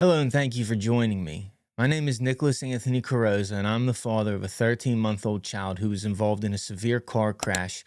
Hello and thank you for joining me. My name is Nicholas Anthony Carrozza and I'm the father of a 13-month-old child who was involved in a severe car crash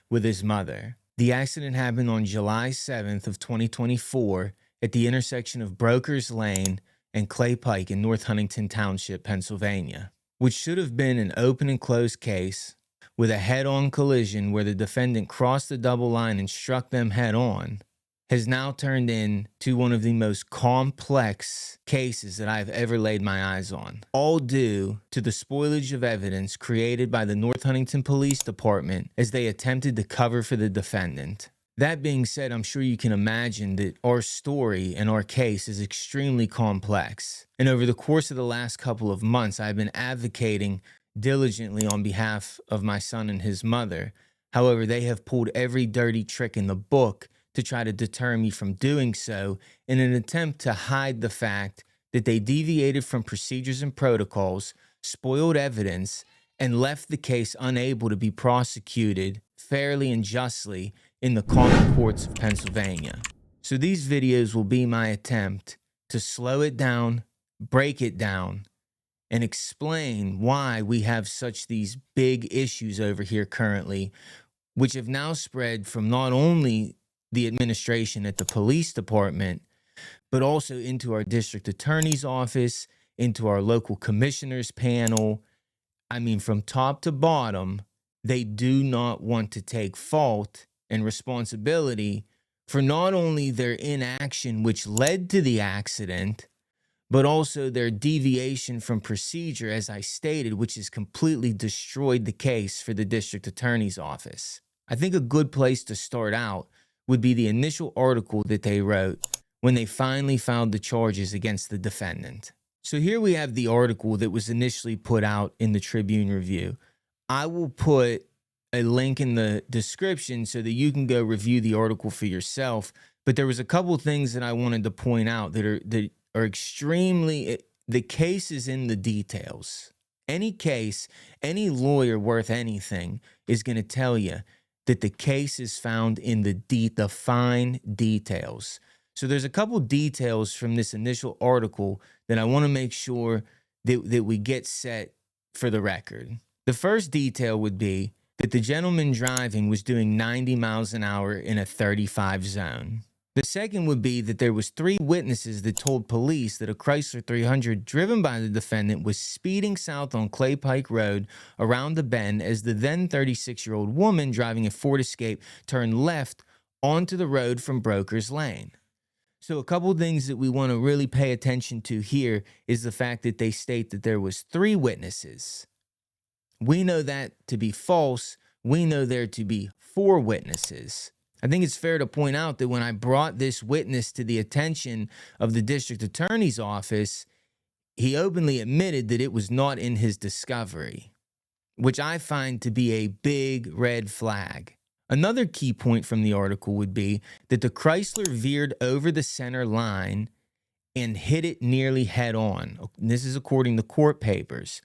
with his mother. The accident happened on July 7th of 2024 at the intersection of Brokers Lane and Clay Pike in North Huntington Township, Pennsylvania, which should have been an open and closed case with a head-on collision where the defendant crossed the double line and struck them head-on, has now turned into one of the most complex cases that I've ever laid my eyes on, all due to the spoilage of evidence created by the North Huntington Police Department as they attempted to cover for the defendant. That being said, I'm sure you can imagine that our story and our case is extremely complex. And over the course of the last couple of months, I've been advocating diligently on behalf of my son and his mother. However, they have pulled every dirty trick in the book to try to deter me from doing so in an attempt to hide the fact that they deviated from procedures and protocols, spoiled evidence, and left the case unable to be prosecuted fairly and justly in the common courts of Pennsylvania. So these videos will be my attempt to slow it down, break it down, and explain why we have such these big issues over here currently, which have now spread from not only the administration at the police department, but also into our district attorney's office, into our local commissioners panel. I mean, from top to bottom, they do not want to take fault and responsibility for not only their inaction, which led to the accident, but also their deviation from procedure, as I stated, which has completely destroyed the case for the district attorney's office. I think a good place to start out would be the initial article that they wrote when they finally filed the charges against the defendant. So here we have the article that was initially put out in the Tribune Review. I will put a link in the description so that you can go review the article for yourself. But there was a couple things that I wanted to point out that are extremely, the case is in the details. Any case, any lawyer worth anything is going to tell you that the case is found in the fine details. So there's a couple details from this initial article that I want to make sure that we get set for the record. The first detail would be that the gentleman driving was doing 90 miles an hour in a 35 zone. The second would be that there was 3 witnesses that told police that a Chrysler 300 driven by the defendant was speeding south on Clay Pike Road around the bend as the then 36-year-old woman driving a Ford Escape turned left onto the road from Brokers Lane. So a couple things that we want to really pay attention to here is the fact that they state that there was 3 witnesses. We know that to be false. We know there to be 4 witnesses. I think it's fair to point out that when I brought this witness to the attention of the district attorney's office, he openly admitted that it was not in his discovery, which I find to be a big red flag. Another key point from the article would be that the Chrysler veered over the center line and hit it nearly head on. This is according to court papers.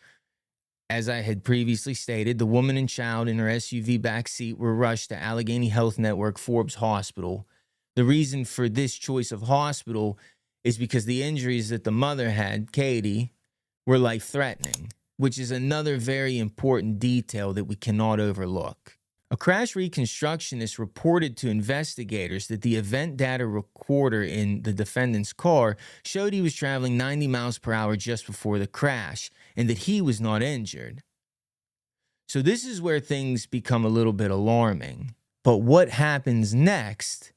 As I had previously stated, the woman and child in her SUV backseat were rushed to Allegheny Health Network Forbes Hospital. The reason for this choice of hospital is because the injuries that the mother had, Katie, were life-threatening, which is another very important detail that we cannot overlook. A crash reconstructionist reported to investigators that the event data recorder in the defendant's car showed he was traveling 90 miles per hour just before the crash and that he was not injured. So this is where things become a little bit alarming. But what happens next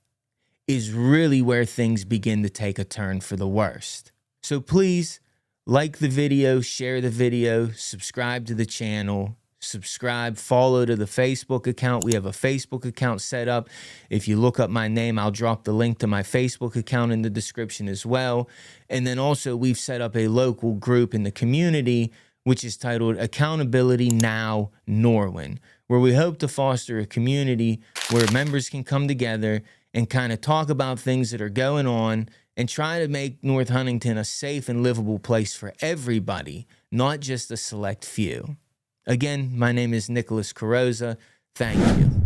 is really where things begin to take a turn for the worst. So please like the video, share the video, subscribe to the channel. Subscribe, follow to the Facebook account. We have a Facebook account set up. If you look up my name, I'll drop the link to my Facebook account in the description as well. And then also we've set up a local group in the community, which is titled Accountability Now Norwin, where we hope to foster a community where members can come together and kind of talk about things that are going on and try to make North Huntington a safe and livable place for everybody, not just a select few. Again, my name is Nicholas Carrozza. Thank you.